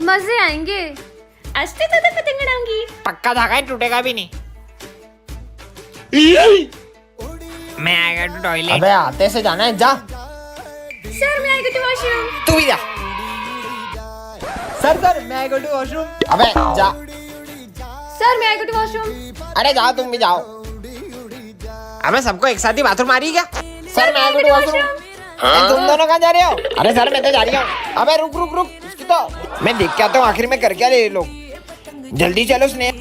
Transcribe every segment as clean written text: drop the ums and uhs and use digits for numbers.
मजे आएंगे। आज तो ज्यादा पतंग उड़ाऊंगी। पक्का धागा है, टूटेगा भी नहीं। मैं आएगा टू टॉयलेट। अबे आते से जाना है, जा। सर मैं आएगा टू वॉशरूम। तू भी जा। सर मैं आई गो टू वॉशरूम। अबे जा। सर मैं आएगा टू वॉशरूम। अरे जाओ, तुम भी जाओ। अबे सबको एक साथ ही बाथरूम आ रही है क्या? सर मैं आई गो टू वॉशरूम। तुम दोनों कहाँ जा रहे हो? अरे सर मैं तो जा रही हूँ। अबे रुक रुक रुक, इसकी तो मैं देख के आता हूँ आखिर में कर क्या रहे ये लोग। जल्दी चलो स्नेह।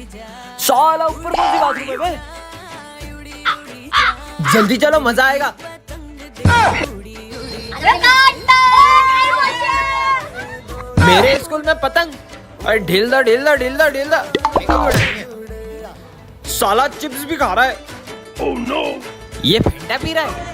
साला ऊपर कौन सी बाथरूम है बे? जल्दी चलो, मजा आएगा। मेरे स्कूल में पतंग, अरे ढील दा। साला चिप्स भी खा रहा है। ओह नो, ये फेंटा पी रहा है।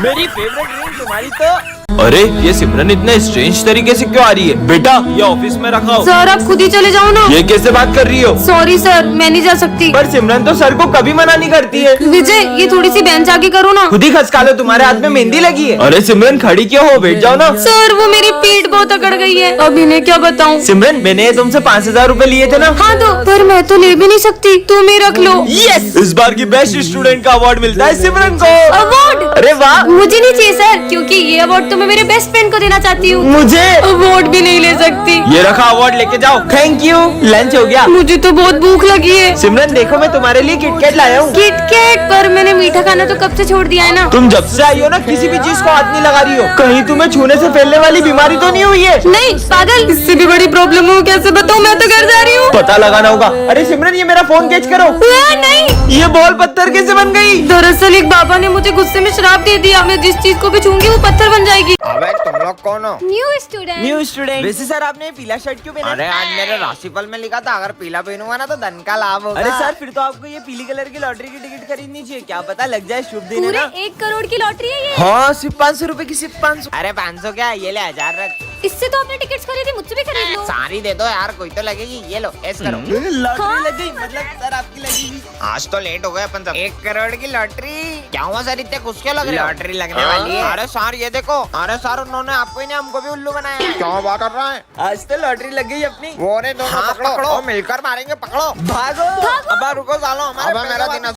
मेरी फेवरेट ड्रिंक तुम्हारी तो। अरे ये सिमरन इतने स्ट्रेंज तरीके से क्यों आ रही है? बेटा ये ऑफिस में रखा हो। सर आप खुद ही चले जाओ ना। ये कैसे बात कर रही हो? सॉरी सर, मैं नहीं जा सकती। पर सिमरन तो सर को कभी मना नहीं करती है। विजय ये थोड़ी सी बेंच आगे करो ना। खुद ही खसका लो, तुम्हारे हाथ में मेहंदी लगी है। अरे सिमरन खड़ी क्यों हो, बैठ जाओ ना। सर वो मेरी पीठ बहुत अकड़ गई है, अब इन्हें क्या बताऊं। सिमरन मैंने तुमसे 5,000 रूपए लिए थे ना? हाँ दो, पर मैं तो ले भी नहीं सकती, तुम ही रख लो। यस, इस बार की बेस्ट स्टूडेंट का अवार्ड मिलता है सिमरन को। अवार्ड? अरे वाह। मुझे नहीं चाहिए सर, क्योंकि ये अवार्ड तो मैं मेरे बेस्ट फ्रेंड को देना चाहती हूँ। मुझे अवार्ड भी नहीं ले सकती। ये रखा अवार्ड, लेके जाओ। Thank you. लंच हो गया? मुझे तो बहुत भूख लगी है। सिमरन देखो मैं तुम्हारे लिए किटकैट लाया हूँ। किटकैट? पर मैंने मीठा खाना तो कब से छोड़ दिया है ना। तुम जब से आई हो ना किसी भी चीज को हाथ नहीं लगा रही हो। कहीं तुम्हें छूने से फैलने वाली बीमारी तो नहीं हुई है? नहीं पागल, इससे भी बड़ी प्रॉब्लम हो, कैसे बताऊँ, मैं तो घर जा रही हूँ। पता लगाना होगा। अरे सिमरन ये मेरा फोन कैच करो। नहीं, ये बॉल पत्थर कैसे बन गई? दरअसल एक बाबा ने मुझे गुस्से में श्राप दे दिया, मैं जिस चीज को भी छूंगी वो पत्थर बन जाएगी। अबे तुम लोग कौन हो? New student. वैसे सर आपने पीला शर्ट क्यों पहना? अरे आज मेरे राशिफल में लिखा था अगर पीला पहनूंगा ना तो धन का लाभ होगा। अरे सर फिर तो आपको ये पीली कलर की लॉटरी की टिकट खरीदनी चाहिए, क्या पता लग जाए शुभ दिन है पूरे ना। 1 करोड़ की लॉटरी है ये। हाँ सिर्फ 500 रूपए की, सिर्फ 500। अरे 500 क्या, ये ले 1000 रख। इससे तो आपने टिकट्स खरीदी, मुझसे भी खरीद लो। सारी दे दो यार, कोई तो लगेगी। ये लो ऐस करो। लॉटरी लग गई, मतलब सर आपकी लगेगी। आज तो लेट हो गए अपन सब। 1 करोड़ की लॉटरी। क्या हुआ सर, इतने खुश क्यों लग रहे हो? लॉटरी लगने वाली है। अरे सर ये देखो, अरे सर उन्होंने आपको ही नहीं हमको भी उल्लू बनाया। क्या बात कर रहा है? आज तो लॉटरी लग गई अपनी। वो रे दोनों पकड़ो और मिलकर मारेंगे, पकड़ो। भागो। अब रुको सालो, हमारे मेरा दिन।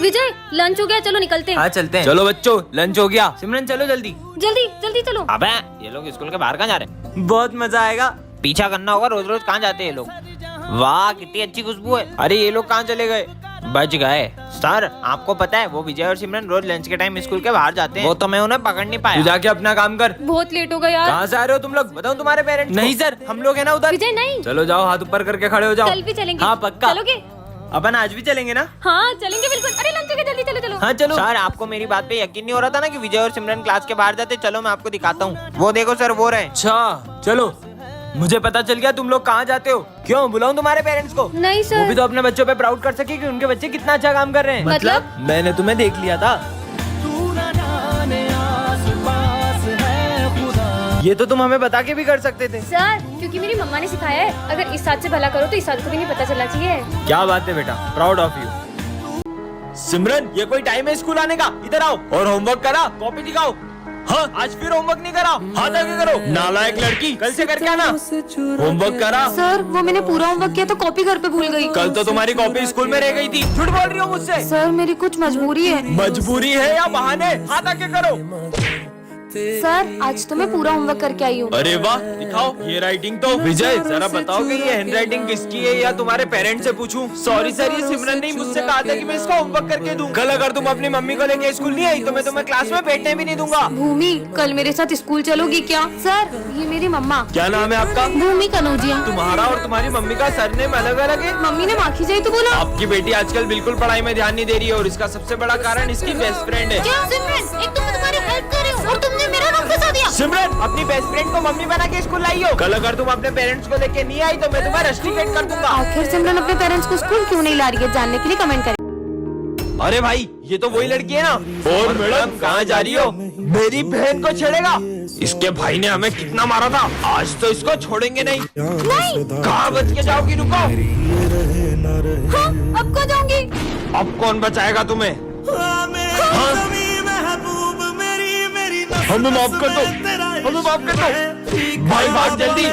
विजय लंच हो गया, चलो निकलते हैं। हाँ चलते हैं। चलो बच्चों लंच हो गया। सिमरन चलो जल्दी। जल्दी जल्दी चलो। अबे ये लोग स्कूल के बाहर कहाँ जा रहे हैं? बहुत मजा आएगा। पीछा करना होगा, रोज रोज कहाँ जाते हैं ये लोग? वाह कितनी अच्छी खुशबू है। अरे ये लोग कहाँ चले गए? बच गए। सर आपको पता है वो विजय और सिमरन रोज लंच के टाइम स्कूल के बाहर जाते हैं। वो तो मैं उन्हें पकड़ नहीं तू पाया। जाके अपना काम कर। बहुत लेट हो गया यार। कहाँ से आ रहे हो तुम लोग? बताओ तुम्हारे पेरेंट्स। नहीं सर हम लोग है ना उधर। विजय नहीं, चलो जाओ, हाथ ऊपर करके खड़े हो जाओ। कल भी चलेंगे। हाँ पक्का। चलोगे? अपन आज भी चलेंगे ना? हाँ चलेंगे बिल्कुल। अरे लंच हो गया, जल्दी चलो चलो। हाँ चलो। सर आपको मेरी बात पे यकीन नहीं हो रहा था ना कि विजय और सिमरन क्लास के बाहर जाते? चलो मैं आपको दिखाता हूँ। वो देखो सर, वो रहे। अच्छा चलो, मुझे पता चल गया तुम लोग कहाँ जाते हो। क्यों बुलाऊं तुम्हारे पेरेंट्स को? नहीं वो भी सर। तो अपने बच्चों पे प्राउड कर सके कि उनके बच्चे कितना अच्छा काम कर रहे हैं। मतलब? मैंने तुम्हें देख लिया था। ये तो तुम हमें बता के भी कर सकते थे। सर क्योंकि मेरी मम्मा ने सिखाया है, अगर इस साथ से भला करो तो इस साथ को भी नहीं पता चलना चाहिए। क्या बात है बेटा, प्राउड ऑफ यू। सिमरन ये कोई टाइम है स्कूल आने का? इधर आओ और होमवर्क करा, कॉपी दिखाओ। हाँ आज फिर होमवर्क नहीं करा, हाथ आगे करो। नालायक लड़की, कल से करके आना। होमवर्क करा? सर वो मैंने पूरा होमवर्क किया तो कॉपी घर पे भूल गई। कल तो तुम्हारी कॉपी स्कूल में रह गई थी। झूठ बोल रही हो मुझसे। सर मेरी कुछ मजबूरी है। मजबूरी है या बहाने? हाथ आगे करो। सर आज तो मैं पूरा होमवर्क करके आई हूँ। अरे वाह, दिखाओ ये राइटिंग तो। विजय जरा बताओ कि ये हैंडराइटिंग किसकी है या तुम्हारे पेरेंट्स से पूछूं? सॉरी सर, ये सिमरन ने मुझसे कहा था कि मैं इसका होमवर्क करके दूं। कल अगर तुम अपनी मम्मी को लेके स्कूल नहीं आई तो मैं तुम्हें क्लास में बैठने भी नहीं दूंगा। भूमि कल मेरे साथ स्कूल चलोगी क्या? सर ये मेरी मम्मा। क्या नाम है आपका? भूमि कनौजिया। तुम्हारा और तुम्हारी मम्मी का सरनेम अलग अलग है? मम्मी ने माखी जाई तो बोला। आपकी बेटी आजकल बिल्कुल पढ़ाई में ध्यान नहीं दे रही है और इसका सबसे बड़ा कारण इसकी बेस्ट फ्रेंड है। क्या सिमरन, एक तो मैं तुम्हारी हेल्प कर रही हूँ और तुमने मेरा नाम फंसा दिया। सिमरन अपनी बेस्ट फ्रेंड को मम्मी बना के स्कूल लाई हो। कल अगर तुम अपने पेरेंट्स को लेके नहीं आई तो मैं तुम्हें रस्टिकेट कर दूंगा। आखिर सिमरन अपने पेरेंट्स को स्कूल क्यों नहीं ला रही है, जानने के लिए कमेंट करें। अरे भाई ये तो वही लड़की है ना। और मैडम कहाँ जा रही हो? मेरी बहन को छेड़ेगा? इसके भाई ने हमें कितना मारा था, आज तो इसको छोड़ेंगे नहीं। कहाँ बच के जाओगी? रुको। हाँ, अब कहाँ जाऊंगी? अब कौन बचाएगा तुम्हें? हाँ? हमें माफ कर दो। हमें माफ कर दो। भाई भाग जल्दी।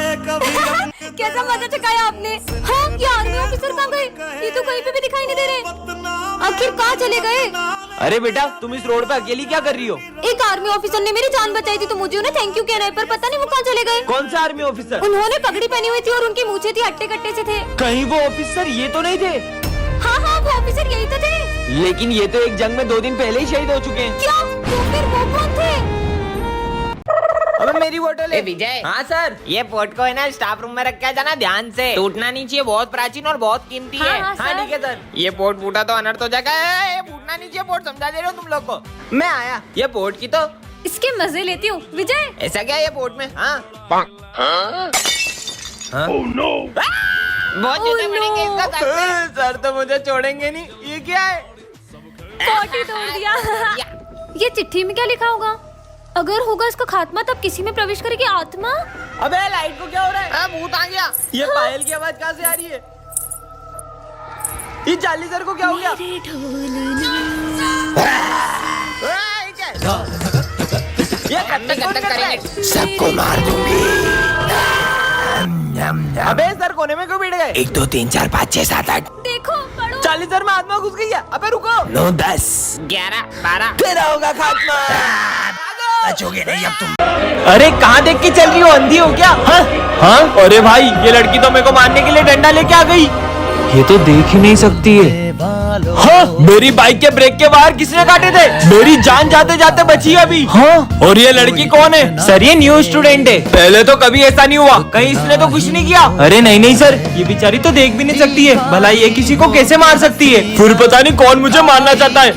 कैसा मजा चकाया आपने। हाँ, ये आर्मी ऑफिसर कहाँ गए? ये तो कहीं पे भी दिखाई नहीं दे रहे। आखिर कहाँ चले गए? अरे बेटा तुम इस रोड पे अकेली क्या कर रही हो? एक आर्मी ऑफिसर ने मेरी जान बचाई थी तो मुझे उन्हें थैंक यू कहना है, पर पता नहीं वो कहाँ चले गए। कौन सा आर्मी ऑफिसर? उन्होंने पगड़ी पहनी हुई थी और उनकी मूछें थी हट्टे कट्टे से थे। कहीं वो ऑफिसर ये तो नहीं थे? हाँ हाँ, वो ऑफिसर यही तो थे। लेकिन ये तो एक जंग में 2 दिन पहले ही शहीद हो चुके हैं। क्या? तो फिर वो कौन थे? अबे मेरी बोतल है। विजय, हाँ सर। ये पोर्ट को है ना स्टाफ रूम में रख के जाना ध्यान से, टूटना नहीं चाहिए, बहुत प्राचीन और बहुत कीमती हाँ, है। हाँ, हाँ सर। ठीक है सर। ये पोर्ट फूटा तो अनर्थ हो जाएगा। ये फूटना नहीं चाहिए पोर्ट, समझा दे रहे हो तुम लोग को। मैं आया। ये पोर्ट की तो इसके मजे लेती हूँ विजय। ऐसा क्या है ये पोर्ट में? हाँ बहुत जूते पड़ेंगे इसका सर पे। सर तो मुझे छोड़ेंगे नहीं। ये क्या है? पोटी तोड़ दिया। ये चिट्ठी में क्या लिखा होगा? अगर होगा इसका खात्मा तब किसी में प्रवेश करेगी आत्मा। अबे लाइट को क्या हो रहा है? भूत आ गया। ये पायल की आवाज कहाँ से आ रही है? ये जाली सर को क्या हो गया? ये कत्तक कौन कर रहा है? सबको मार दूंगी। अबे सर कोने में क्यों बैठ गए? 1 2 3 4 5 6 7 8 देखो पढ़ो। चालीस सर में आत्मा घुस गई है। अबे रुको। 9 10 11 12 तेरा होगा खात्मा। बचोगे नहीं अब तुम। अरे कहाँ देख के चल रही हो? अंधी हो क्या? हाँ हाँ। अरे भाई ये लड़की तो मेरे को मारने के लिए डंडा लेके आ गई। ये तो देख ही नहीं सकती है। हाँ, मेरी बाइक के ब्रेक के बाहर किसने काटे थे? मेरी जान जाते जाते बची अभी। हाँ, और ये लड़की कौन है? सर ये न्यू स्टूडेंट है। पहले तो कभी ऐसा नहीं हुआ, कहीं इसने तो कुछ नहीं किया। अरे नहीं नहीं सर, ये बेचारी तो देख भी नहीं सकती है, भला ये किसी को कैसे मार सकती है? फिर पता नहीं कौन मुझे मारना चाहता है।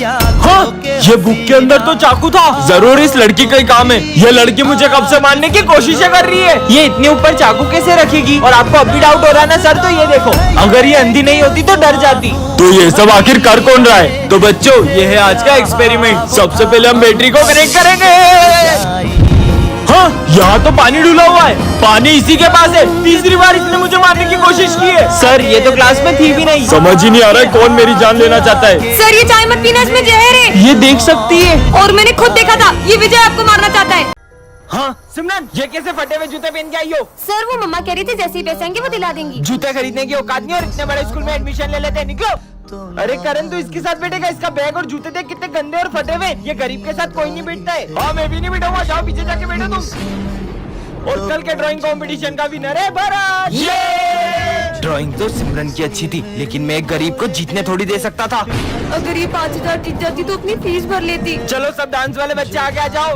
हाँ, ये बुक के अंदर तो चाकू था, जरूर इस लड़की का ही काम है। ये लड़की मुझे कब से मारने की कोशिशें कर रही है। ये इतने ऊपर चाकू कैसे रखेगी? और आपको अब भी डाउट हो रहा है ना सर? तो ये देखो, अगर ये अंधी नहीं होती तो डर जाती। तो ये सब आखिर कर कौन रहा है? तो बच्चों ये है आज का एक्सपेरिमेंट। सबसे पहले हम बैटरी को कनेक्ट करेंगे। हाँ, यहाँ तो पानी डूला हुआ है, पानी इसी के पास है। तीसरी बार इसने मुझे मारने की कोशिश की है। सर ये तो क्लास में थी भी नहीं। समझ ही नहीं आ रहा है कौन मेरी जान लेना चाहता है। सर ये चाय मत पीना, इसमें जहर है। ये देख सकती है। और मैंने खुद देखा था, ये विजय आपको मारना चाहता है। हाँ सिमरन, ये कैसे फटे हुए जूते पहन के आई हो? सर वो मम्मा कह रही थी जैसे ही पैसे आएंगे वो दिला देंगी। जूते खरीदने की औकात नहीं और इतने बड़े स्कूल में एडमिशन ले लेते हैं। निकलो। अरे करण तू इसके साथ बैठेगा? इसका बैग और जूते देख कितने गंदे और फटे हुए। ये गरीब के साथ कोई नहीं बैठता है। हाँ मैं भी नहीं बैठूंगा, जाओ पीछे जाके बैठो तुम। और कल के ड्राइंग कंपटीशन का विनर है भरत। ड्राइंग तो सिमरन की अच्छी थी, लेकिन मैं एक गरीब को जीतने थोड़ी दे सकता था। अगर ये 5000 जीत जाती तो अपनी फीस भर लेती। चलो सब डांस वाले बच्चे आगे आ जाओ।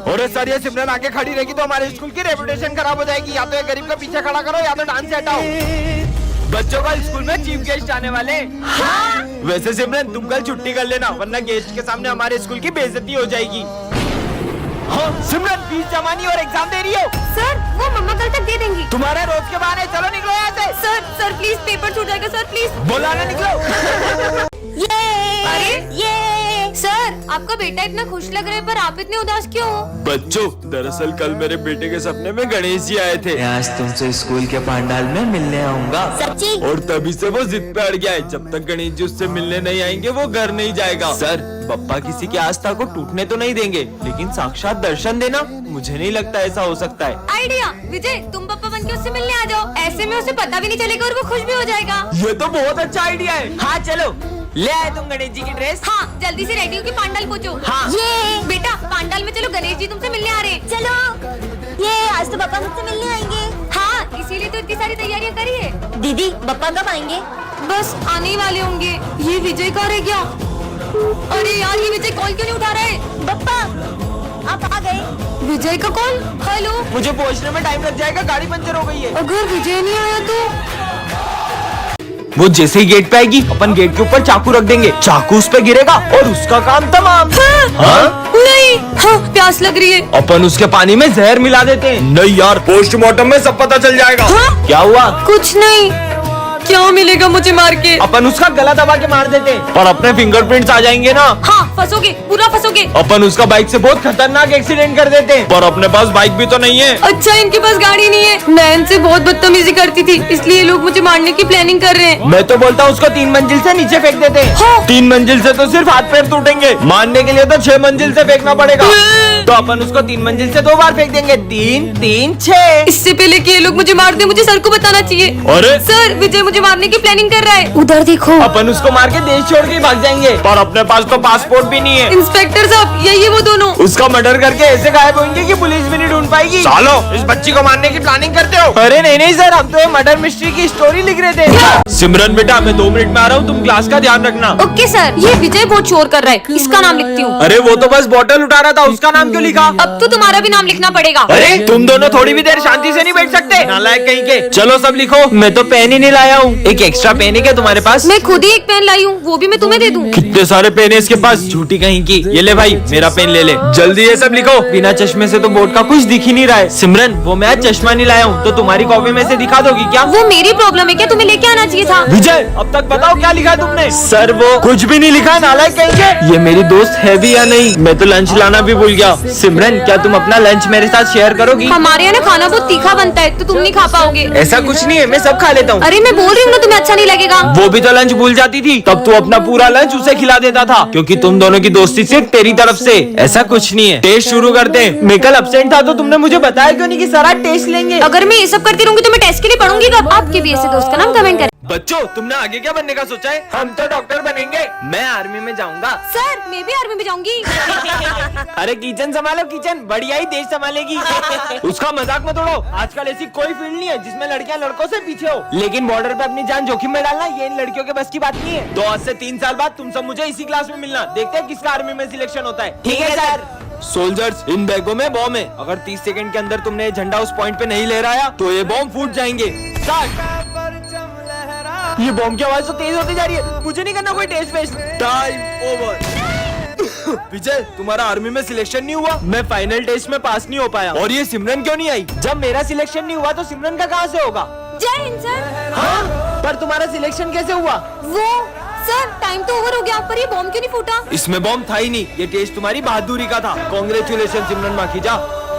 और सर ये सिमरन आगे खड़ी रहेगी तो हमारे स्कूल की रेपुटेशन खराब हो जाएगी। या तो ये गरीब का पीछे खड़ा करो या तो डांस से हटाओ। बच्चों का स्कूल में चीफ गेस्ट आने वाले। हाँ? वैसे सिमरन तुम कल छुट्टी कर लेना, वरना गेस्ट के सामने हमारे स्कूल की बेइज्जती हो जाएगी। हाँ सिमरन फीस जमा नहीं और एग्जाम दे रही हो? सर वो मम्मा कल तक दे देंगी। तुम्हारे रोज के बहाने, चलो निकलो यहाँ से। सर प्लीज पेपर छूट जाएगा सर प्लीज। बोला ना निकलो। अरे ये सर आपका बेटा इतना खुश लग रहा है पर आप इतने उदास क्यों हो? बच्चों दरअसल कल मेरे बेटे के सपने में गणेश जी आए थे। आज तुमसे स्कूल के पंडाल में मिलने आऊंगा। सच्ची? और तभी से वो जिद पे अड़ गया है, जब तक गणेश जी उससे मिलने नहीं आएंगे वो घर नहीं जाएगा। सर पप्पा किसी की आस्था को टूटने तो नहीं देंगे, लेकिन साक्षात दर्शन देना मुझे नहीं लगता ऐसा हो सकता है। आइडिया विजय, तुम पापा बन के उससे मिलने आ जाओ, ऐसे में उसे पता भी नहीं चलेगा और वो खुश भी हो जाएगा। ये तो बहुत अच्छा आइडिया है। हाँ चलो, ले आए तुम गणेश जी की ड्रेस? हाँ जल्दी से रेडी होके पांडाल पहुँचो। हाँ। ये बेटा पांडाल में चलो, गणेश जी तुमसे मिलने आ रहे हैं। चलो। ये आज तो पापा मुझसे मिलने आएंगे। हाँ इसीलिए तो इतनी सारी तैयारियां करी है। दीदी पापा कब आएंगे? बस आने ही वाले होंगे। ये विजय कहाँ रह गया? अरे यार ये विजय कॉल क्यों नहीं उठा रहा है? पापा आप आ गए? विजय का कॉल? हेलो। मुझे पहुंचने में टाइम लग जाएगा, गाड़ी पंचर हो गई है। अगर विजय नहीं आया तो? वो जैसे ही गेट पे आएगी अपन गेट के ऊपर चाकू रख देंगे, चाकू उस पे गिरेगा और उसका काम तमाम। हाँ? नहीं। हाँ प्यास लग रही है। अपन उसके पानी में जहर मिला देते हैं। नहीं यार, पोस्टमार्टम में सब पता चल जाएगा। हाँ? क्या हुआ? कुछ नहीं। क्या मिलेगा मुझे मार के? अपन उसका गला दबा के मार देते हैं और अपने फिंगरप्रिंट्स आ जाएंगे ना। हाँ फंसोगे, पूरा फंसोगे। अपन उसका बाइक से बहुत खतरनाक एक्सीडेंट कर देते हैं, पर अपने पास बाइक भी तो नहीं है। अच्छा इनके पास गाड़ी नहीं है। मैं इनसे बहुत बदतमीजी करती थी, इसलिए लोग मुझे मारने की प्लानिंग कर रहे हैं। मैं तो बोलता हूँ उसको 3 मंजिल से नीचे फेंक देते हैं। हाँ। 3 मंजिल से तो सिर्फ हाथ पैर टूटेंगे, मारने के लिए तो 6 मंजिल से फेंकना पड़ेगा। तो अपन उसको 3 मंजिल से 2 बार फेंक देंगे। 3 3 6। इससे पहले कि ये लोग मुझे मार दे, मुझे सर को बताना चाहिए। अरे सर, विजय मुझे मारने की प्लानिंग कर रहा है। उधर देखो। अपन उसको मार के देश छोड़ के ही भाग जाएंगे, पर अपने पास तो पासपोर्ट भी नहीं है। इंस्पेक्टर साहब, यही है वो दोनों। उसका मर्डर करके ऐसे गायब होंगे कि पुलिस भी नहीं ढूंढ पाएगी। सालो, इस बच्ची को मारने की प्लानिंग करते हो? अरे नहीं नहीं सर, हम तो ये मर्डर मिस्ट्री की स्टोरी लिख रहे थे। सिमरन बेटा, मैं 2 मिनट में आ रहा हूँ, तुम क्लास का ध्यान रखना। Okay sir. ये विजय बहुत शोर कर रहा है, इसका नाम लिखती हूँ। अरे वो तो बस बॉटल उठा रहा था, उसका नाम क्यों लिखा? अब तो तुम्हारा भी नाम लिखना पड़ेगा। अरे तुम दोनों थोड़ी भी देर शांति से नहीं बैठ सकते, नालायक कहीं के। चलो सब लिखो। मैं तो पेन ही नहीं लाया हूँ। एक एक्स्ट्रा पेन है क्या तुम्हारे पास? मैं खुद ही एक पेन लाई हूँ, वो भी मैं तुम्हें दे दूँ। कितने सारे पेन है इसके पास, झूठी कहीं की। ये ले भाई, मेरा पेन ले ले, जल्दी ये सब लिखो। बिना चश्मे से तो बोर्ड का कुछ दिख ही नहीं रहा है। सिमरन, वो मैं आज चश्मा नहीं लाया हूँ, तो तुम्हारी कॉपी में से दिखा दोगी क्या? वो मेरी प्रॉब्लम है क्या, तुम्हें लेके आना चाहिए था। विजय, अब तक बताओ क्या लिखा है तुमने? सर वो कुछ भी नहीं लिखा, नालायक कहीं के। ये मेरी दोस्त है भी या नहीं? मैं तो लंच लाना भी भूल गया। सिमरन, क्या तुम अपना लंच मेरे साथ शेयर करोगी? हमारे यहाँ ना खाना बहुत तीखा बनता है, तो तुम नहीं खा पाओगे। ऐसा कुछ नहीं है, मैं सब खा लेता हूँ। अरे मैं बोल रही हूँ ना, तुम्हें अच्छा नहीं लगेगा। वो भी तो लंच भूल जाती थी, तब तू अपना पूरा लंच उसे खिला देता था, क्योंकि तुम दोनों की दोस्ती सिर्फ तेरी तरफ से। ऐसा कुछ नहीं है। टेस्ट शुरू करते हैं। मैं कल अब्सेंट था तो तुमने मुझे बताया क्यों नहीं कि सर आज टेस्ट लेंगे? अगर मैं ये सब करती रहूंगी तो मैं टेस्ट के लिए पढ़ूंगी कब? आपके भी ऐसे दोस्त का नाम कमेंट करें। बच्चों, तुमने आगे क्या बनने का सोचा है? हम तो डॉक्टर बनेंगे। मैं आर्मी में जाऊंगा। सर, मैं भी आर्मी में जाऊंगी। अरे किचन संभालो, किचन बढ़िया ही देश संभालेगी। उसका मजाक मत उड़ाओ। आजकल ऐसी कोई फील्ड नहीं है जिसमें लड़कियां लड़कों से पीछे हो, लेकिन बॉर्डर पे अपनी जान जोखिम में डालना ये इन लड़कियों के बस की बात नहीं है। तो आज से 3 साल बाद तुम सब मुझे इसी क्लास में मिलना, देखते हैं किसका आर्मी में सिलेक्शन होता है। ठीक है सर। सोल्जर्स, इन बैगों में बॉम्ब है। अगर 30 सेकंड के अंदर तुमने ये झंडा उस पॉइंट पे नहीं लहराया तो ये बॉम्ब फूट जाएंगे। ये बॉम्ब की आवाज तो तेज होती जा रही है, मुझे नहीं करना कोई टेस्ट वेस्ट। Time over. विजय, तुम्हारा आर्मी में सिलेक्शन नहीं हुआ। मैं फाइनल टेस्ट में पास नहीं हो पाया। और ये सिमरन क्यों नहीं आई? जब मेरा सिलेक्शन नहीं हुआ तो सिमरन का कहाँ से होगा? जय हिंद सर। हाँ, पर तुम्हारा सिलेक्शन कैसे हुआ? वो सर, टाइम तो ओवर हो गया, पर ये बॉम्ब क्यों नहीं फूटा? इसमें बॉम्ब था ही नहीं, ये टेस्ट तुम्हारी बहादुरी का था। कांग्रेचुलेशन सिमरन माखीजा।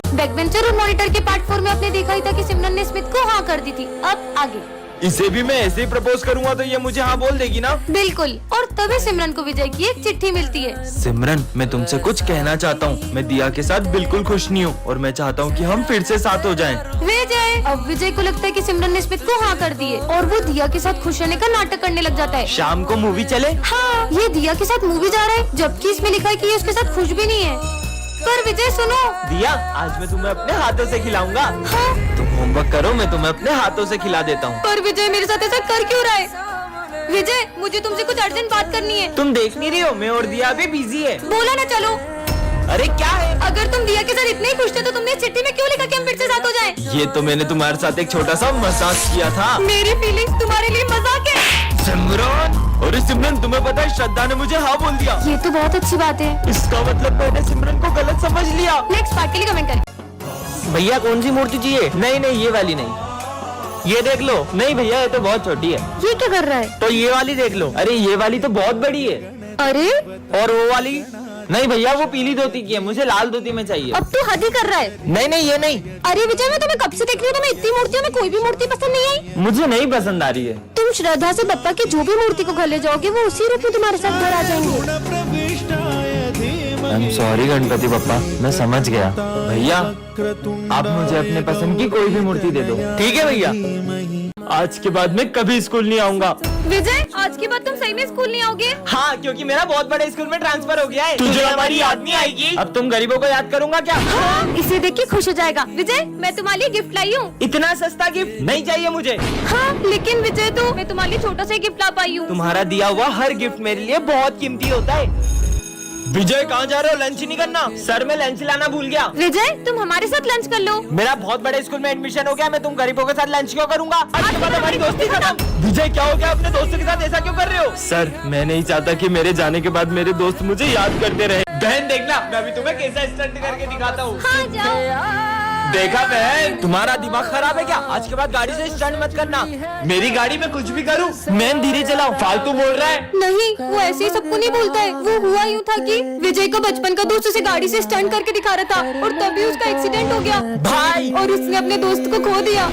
बैकबेंचर और मॉनिटर के पार्ट 4 में आपने देखा ही था कि सिमरन ने स्मिथ को हाँ कर दी थी। अब आगे इसे भी मैं ऐसे ही प्रपोज करूंगा तो ये मुझे हाँ बोल देगी ना? बिल्कुल। और तभी सिमरन को विजय की एक चिट्ठी मिलती है। सिमरन, मैं तुमसे कुछ कहना चाहता हूँ। मैं दिया के साथ बिल्कुल खुश नहीं हूँ और मैं चाहता हूँ कि हम फिर से साथ हो जाएं। विजय, अब विजय को लगता है कि सिमरन ने स्मिथ को हाँ कर दी है और वो दिया के साथ खुश रहने का नाटक करने लग जाता है। शाम को मूवी चले? हाँ, ये दिया के साथ मूवी जा रहा है, जबकि इसमें लिखा है कि ये उसके साथ खुश भी नहीं है। पर विजय सुनो। दिया, आज मैं तुम्हें अपने हाथों से खिलाऊंगा। हाँ? तुम होमवर्क करो, मैं तुम्हें अपने हाथों से खिला देता हूँ। पर विजय मेरे साथ ऐसा कर क्यों रहा है? विजय, मुझे तुमसे कुछ अर्जेंट बात करनी है। तुम देख नहीं रही हो, मैं और दिया भी बिजी है। बोला ना चलो। अरे क्या है? अगर तुम दिया के साथ इतने ही खुश थे तो तुमने इस चिट्ठी में क्यों लिखा कि हम फिर से साथ हो जाएं? ये तो मैंने तुम्हारे साथ एक छोटा सा मजाक किया था। मेरी फीलिंग्स तुम्हारे लिए मजाक है। सिमरन, अरे सिमरन, तुम्हें पता है श्रद्धा ने मुझे हाँ बोल दिया। ये तो बहुत अच्छी बात है। इसका मतलब मैंने सिमरन को गलत समझ लिया। नेक्स्ट पार्ट के लिए कमेंट करें। भैया कौन सी मूर्ति चाहिए? नहीं नहीं, ये वाली नहीं, ये देख लो। नहीं भैया, ये तो बहुत छोटी है। ये क्या कर रहा है? तो ये वाली देख लो। अरे ये वाली तो बहुत बड़ी है। अरे और वो वाली? नहीं भैया, वो पीली धोती की है, मुझे लाल धोती में चाहिए। अब तू हद ही कर रहा है। नहीं नहीं, ये नहीं। अरे विजय, मैं तुम्हें कब से देख रही हूँ, तुम्हें इतनी मूर्तियों में कोई भी मूर्ति पसंद नहीं आई। मुझे नहीं पसंद आ रही है। तुम श्रद्धा से बप्पा की जो भी मूर्ति को घर ले जाओगे वो उसी रूप में तुम्हारे साथ घर आ जाएंगे। I am sorry Ganpati Bappa, मैं समझ गया। भैया, आप मुझे अपने पसंद की कोई भी मूर्ति दे दो। ठीक है भैया। आज के बाद मैं कभी स्कूल नहीं आऊंगा। विजय, आज के बाद तुम सही में स्कूल नहीं आओगे? हाँ, क्योंकि मेरा बहुत बड़े स्कूल में ट्रांसफर हो गया है। तुझे हमारी याद नहीं आएगी? अब तुम गरीबों को याद करूंगा क्या? हाँ, इसे देख के खुश हो जाएगा। विजय, मैं तुम्हारे लिए गिफ्ट लाई हूँ। इतना सस्ता गिफ्ट नहीं चाहिए मुझे। हाँ, लेकिन विजय, तो मैं तुम्हारे लिए छोटा सा गिफ्ट ला पाई हूँ। तुम्हारा दिया हुआ हर गिफ्ट मेरे लिए बहुत कीमती होता है। विजय, कहाँ जा रहे हो? लंच नहीं करना? सर, मैं लंच लाना भूल गया। विजय, तुम हमारे साथ लंच कर लो। मेरा बहुत बड़े स्कूल में एडमिशन हो गया, मैं तुम गरीबों के साथ लंच क्यों करूंगा? आज के बाद हमारी दोस्ती खत्म। विजय, क्या हो गया? अपने दोस्तों के साथ ऐसा क्यों कर रहे हो? सर, मैं नहीं चाहता कि मेरे जाने के बाद मेरे दोस्त मुझे याद करते रहे। बहन देखना, मैं अभी तुम्हें कैसा स्टंट करके दिखाता हूँ। हाँ, जाओ। देखा बहन, तुम्हारा दिमाग खराब है क्या? आज के बाद गाड़ी से स्टंट मत करना। मेरी गाड़ी में कुछ भी करूँ? मैं धीरे चलाओ, फालतू बोल रहा है। नहीं, वो ऐसे ही सबको नहीं बोलता है। वो हुआ यूँ था कि विजय का बचपन का दोस्त उसे गाड़ी से स्टंट करके दिखा रहा था और तभी उसका एक्सीडेंट हो गया भाई, और उसने अपने दोस्त को खो दिया।